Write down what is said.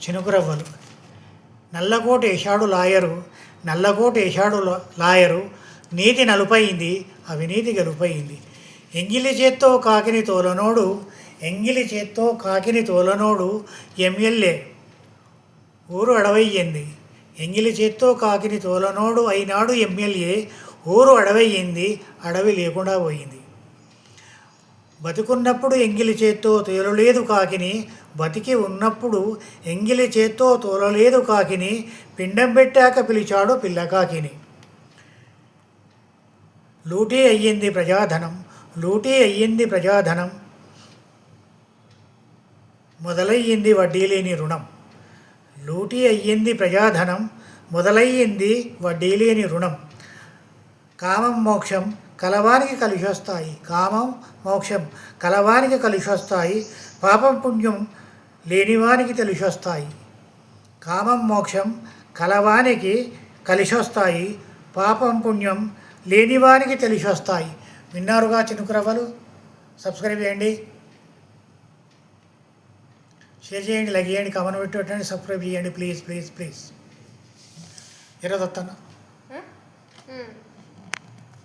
చినుకురవ్వలు. నల్లకోట వేశాడు లాయరు, నల్లకోట వేశాడు లాయరు, నీతి నలుపయింది, అవినీతి గెలుపయింది. ఎంగిలి చేత్తో కాకిని తోలనోడు, ఎంగిలి చేత్తో కాకిని తోలనోడు ఎమ్మెల్యే ఊరు అడవయ్యింది. ఎంగిలి చేత్తో కాకిని తోలనోడు అయినాడు ఎమ్మెల్యే, ఊరు అడవయ్యింది, అడవి లేకుండా పోయింది. బతికున్నప్పుడు ఎంగిలి చేత్తో తోలలేదు కాకిని, బతికి ఉన్నప్పుడు ఎంగిలి చేత్తో తోలలేదు కాకిని, పిండం పెట్టాక పిలిచాడు పిల్లకాకిని. లూటీ అయ్యింది ప్రజాధనం, లూటీ అయ్యింది ప్రజాధనం, మొదలయ్యింది వడ్డీ లేని రుణం. లూటీ అయ్యింది ప్రజాధనం, మొదలయ్యింది వడ్డీ లేని రుణం. కామం మోక్షం కలవానికి కలిసొస్తాయి, కామం మోక్షం కలవానికి కలిసొస్తాయి, పాపం పుణ్యం లేనివానికి తెలిసొస్తాయి. కామం మోక్షం కలవానికి కలిసొస్తాయి, పాపం పుణ్యం లేనివానికి తెలిసొస్తాయి. విన్నారుగా చినుకురవ్వలు. సబ్స్క్రైబ్ చేయండి, షేర్ చేయండి, లైక్ చేయండి, కామెంట్ పెట్టండి, సబ్స్క్రైబ్ చేయండి ప్లీజ్ ప్లీజ్ ప్లీజ్. ఈరోజు వస్తాను.